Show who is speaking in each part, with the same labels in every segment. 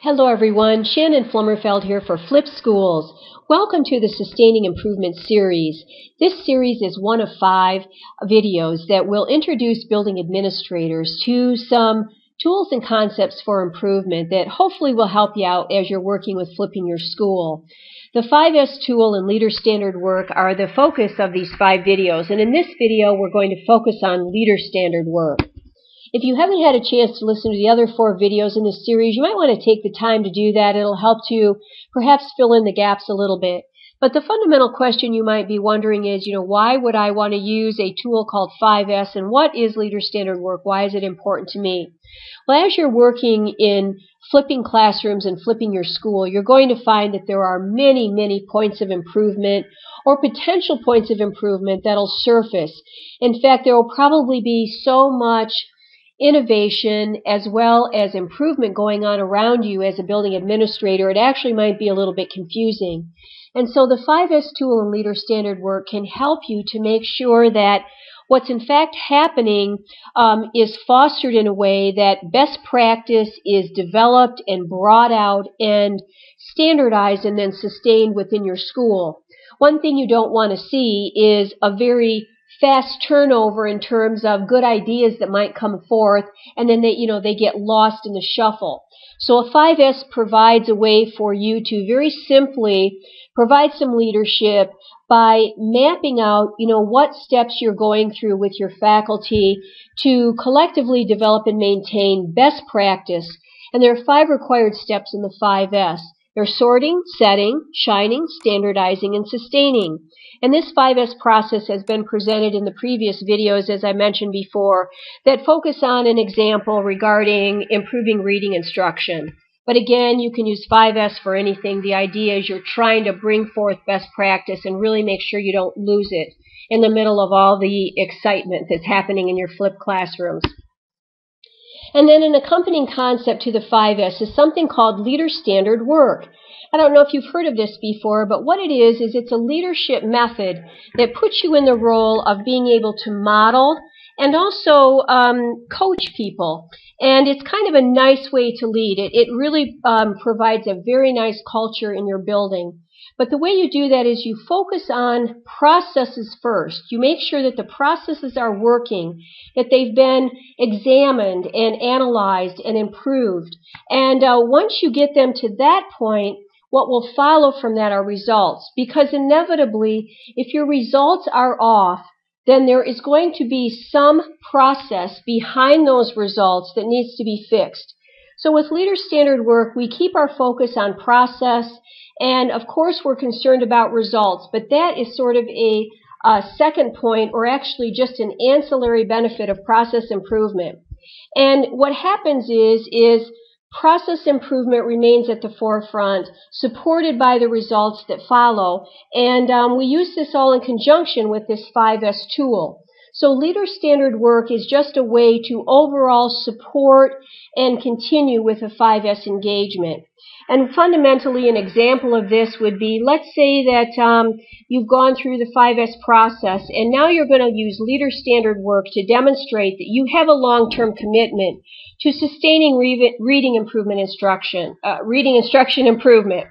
Speaker 1: Hello everyone, Shannon Flummerfeld here for Flip Schools. Welcome to the Sustaining Improvement series. This series is one of 5 videos that will introduce building administrators to some tools and concepts for improvement that hopefully will help you out as you're working with flipping your school. The 5S tool and leader standard work are the focus of these 5 videos, and in this video we're going to focus on leader standard work. If you haven't had a chance to listen to the other 4 videos in this series, you might want to take the time to do that. It'll help to perhaps fill in the gaps a little bit. But the fundamental question you might be wondering is, why would I want to use a tool called 5S, and what is leader standard work? Why is it important to me? Well, as you're working in flipping classrooms and flipping your school, you're going to find that there are many, many points of improvement or potential points of improvement that'll surface. In fact, there will probably be so much innovation as well as improvement going on around you as a building administrator, it actually might be a little bit confusing. And so the 5S tool and leader standard work can help you to make sure that what's in fact happening is fostered in a way that best practice is developed and brought out and standardized and then sustained within your school. One thing you don't want to see is a very fast turnover in terms of good ideas that might come forth, and then they get lost in the shuffle. So a 5S provides a way for you to very simply provide some leadership by mapping out, what steps you're going through with your faculty to collectively develop and maintain best practice. And there are 5 required steps in the 5S. They're sorting, setting, shining, standardizing, and sustaining. And this 5S process has been presented in the previous videos, as I mentioned before, that focus on an example regarding improving reading instruction. But again, you can use 5S for anything. The idea is you're trying to bring forth best practice and really make sure you don't lose it in the middle of all the excitement that's happening in your flipped classrooms. And then an accompanying concept to the 5S is something called leader standard work. I don't know if you've heard of this before, but what it is it's a leadership method that puts you in the role of being able to model and also coach people. And it's kind of a nice way to lead. It really provides a very nice culture in your building. But the way you do that is you focus on processes first. You make sure that the processes are working, that they've been examined and analyzed and improved. And once you get them to that point, what will follow from that are results. Because inevitably, if your results are off, then there is going to be some process behind those results that needs to be fixed. So with leader standard work, we keep our focus on process, and of course we're concerned about results, but that is sort of a second point, or actually just an ancillary benefit of process improvement. And what happens is process improvement remains at the forefront, supported by the results that follow, and we use this all in conjunction with this 5S tool. So leader standard work is just a way to overall support and continue with a 5S engagement. And fundamentally, an example of this would be, let's say that you've gone through the 5S process, and now you're going to use leader standard work to demonstrate that you have a long-term commitment to sustaining reading instruction improvement.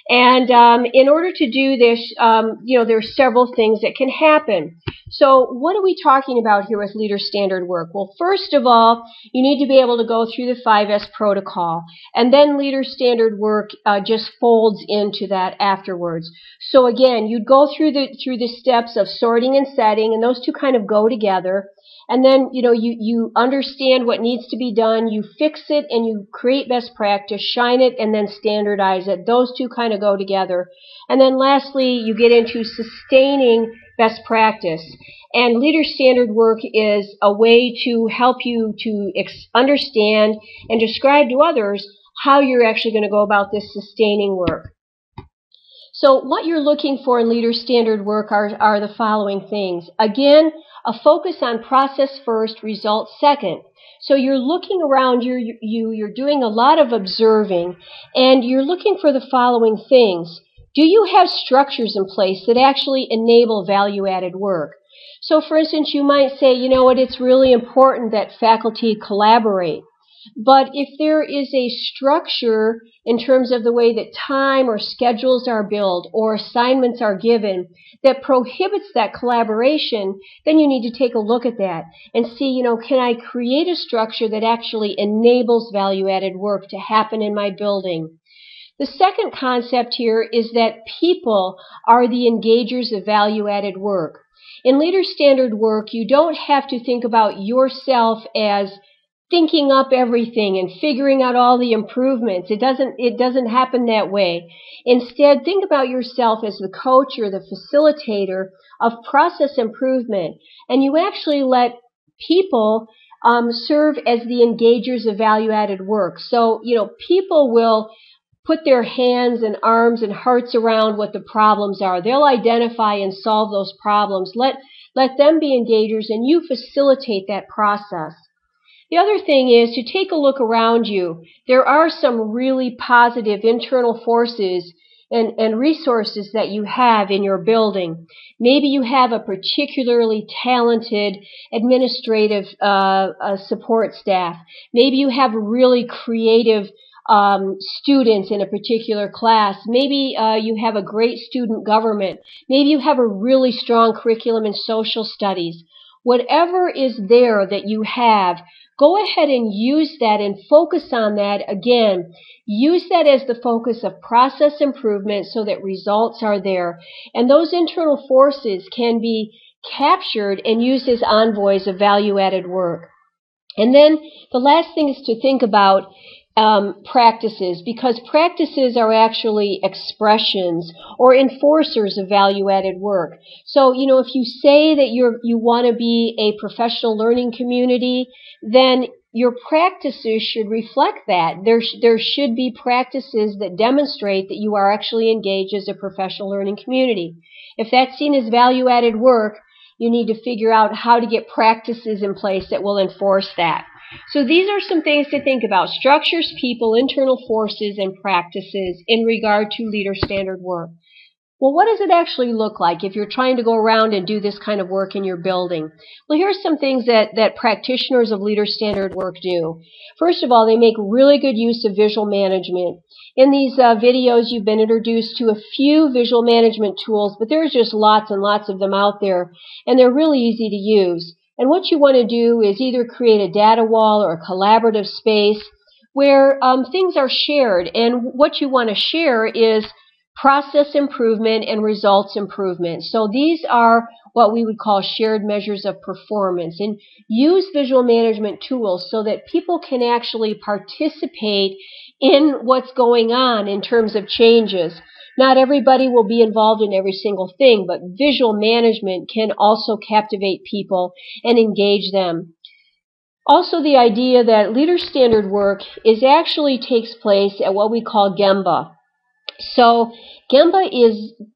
Speaker 1: And in order to do this, there are several things that can happen. So what are we talking about here with leader standard work? Well, first of all, you need to be able to go through the 5S protocol, and then leader standard work just folds into that afterwards. So again, you'd go through the steps of sorting and setting, and those two kind of go together. And then, you understand what needs to be done, you fix it, and you create best practice, shine it, and then standardize it. Those two kind of go together. And then lastly, you get into sustaining best practice. And leader standard work is a way to help you to understand and describe to others how you're actually going to go about this sustaining work. So what you're looking for in leader standard work are the following things. Again, a focus on process first, results second. So you're looking around, you're doing a lot of observing, and you're looking for the following things. Do you have structures in place that actually enable value-added work? So for instance, you might say, it's really important that faculty collaborate. But if there is a structure in terms of the way that time or schedules are built or assignments are given that prohibits that collaboration, then you need to take a look at that and see, can I create a structure that actually enables value-added work to happen in my building? The second concept here is that people are the engagers of value-added work. In leader-standard work, you don't have to think about yourself as thinking up everything and figuring out all the improvements. It doesn't happen that way. Instead, think about yourself as the coach or the facilitator of process improvement, and you actually let people serve as the engagers of value-added work. So, people will put their hands and arms and hearts around what the problems are. They'll identify and solve those problems. Let them be engagers, and you facilitate that process. The other thing is to take a look around you. There are some really positive internal forces and resources that you have in your building. Maybe you have a particularly talented administrative support staff. Maybe you have really creative students in a particular class. Maybe you have a great student government. Maybe you have a really strong curriculum in social studies. Whatever is there that you have, go ahead and use that and focus on that. Again, use that as the focus of process improvement so that results are there. And those internal forces can be captured and used as envoys of value-added work. And then the last thing is to think about practices, because practices are actually expressions or enforcers of value-added work. So, if you say that you want to be a professional learning community, then your practices should reflect that. There should be practices that demonstrate that you are actually engaged as a professional learning community. If that's seen as value-added work, you need to figure out how to get practices in place that will enforce that. So these are some things to think about: structures, people, internal forces, and practices in regard to leader-standard work. Well, what does it actually look like if you're trying to go around and do this kind of work in your building? Well, here's some things that practitioners of leader-standard work do. First of all, they make really good use of visual management. In these videos, you've been introduced to a few visual management tools, but there's just lots and lots of them out there, and they're really easy to use. And what you want to do is either create a data wall or a collaborative space where things are shared. And what you want to share is process improvement and results improvement. So these are what we would call shared measures of performance. And use visual management tools so that people can actually participate in what's going on in terms of changes. Not everybody will be involved in every single thing, but visual management can also captivate people and engage them. Also, the idea that leader-standard work actually takes place at what we call Gemba. So Gemba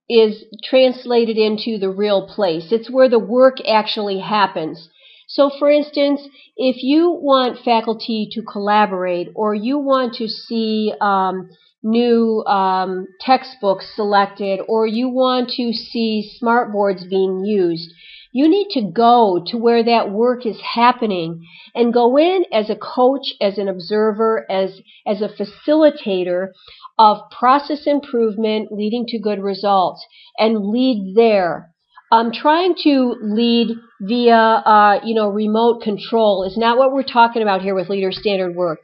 Speaker 1: is translated into the real place. It's where the work actually happens. So, for instance, if you want faculty to collaborate, or you want to see new textbooks selected, or you want to see smartboards being used, you need to go to where that work is happening and go in as a coach, as an observer, as a facilitator of process improvement leading to good results, and lead there. Trying to lead via remote control is not what we're talking about here with leader-standard work.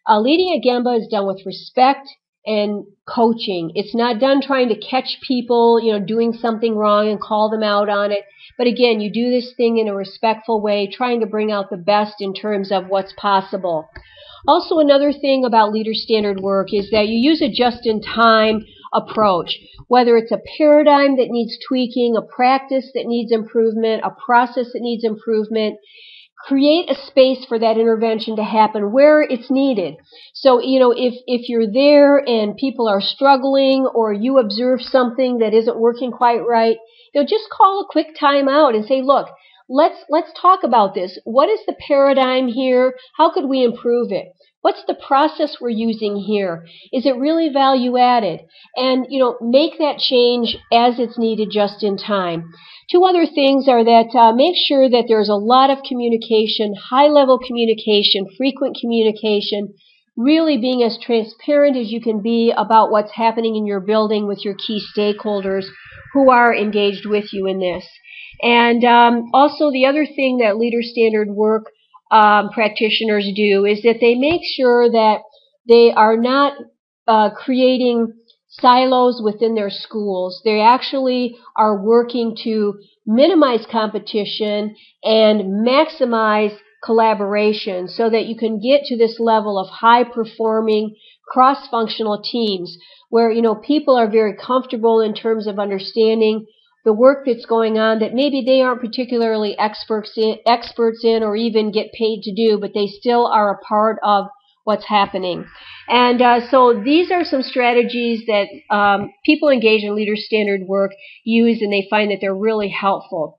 Speaker 1: Leading a Gemba is done with respect and coaching. It's not done trying to catch people, doing something wrong and call them out on it. But again, you do this thing in a respectful way, trying to bring out the best in terms of what's possible. Also, another thing about leader-standard work is that you use a just-in-time approach. Whether it's a paradigm that needs tweaking, a practice that needs improvement, a process that needs improvement, create a space for that intervention to happen where it's needed. So, if you're there and people are struggling, or you observe something that isn't working quite right, just call a quick time out and say, look, let's talk about this. What is the paradigm here? How could we improve it? What's the process we're using here? Is it really value added? And, make that change as it's needed just in time. Two other things are that make sure that there's a lot of communication, high-level communication, frequent communication, really being as transparent as you can be about what's happening in your building with your key stakeholders who are engaged with you in this. And also the other thing that leader standard work practitioners do is that they make sure that they are not creating silos within their schools. They actually are working to minimize competition and maximize collaboration so that you can get to this level of high-performing cross-functional teams where, people are very comfortable in terms of understanding the work that's going on that maybe they aren't particularly experts in or even get paid to do, but they still are a part of what's happening. And so these are some strategies that people engaged in leader standard work use, and they find that they're really helpful.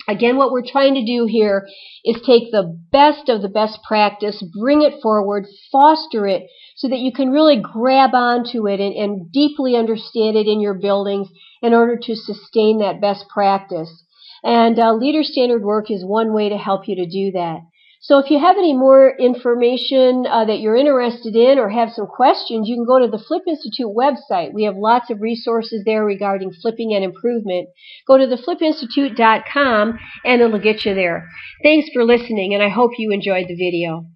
Speaker 1: Again, what we're trying to do here is take the best of the best practice, bring it forward, foster it so that you can really grab onto it and deeply understand it in your buildings in order to sustain that best practice. And leader standard work is one way to help you to do that. So if you have any more information that you're interested in or have some questions, you can go to the Flip Institute website. We have lots of resources there regarding flipping and improvement. Go to theflipinstitute.com and it'll get you there. Thanks for listening, and I hope you enjoyed the video.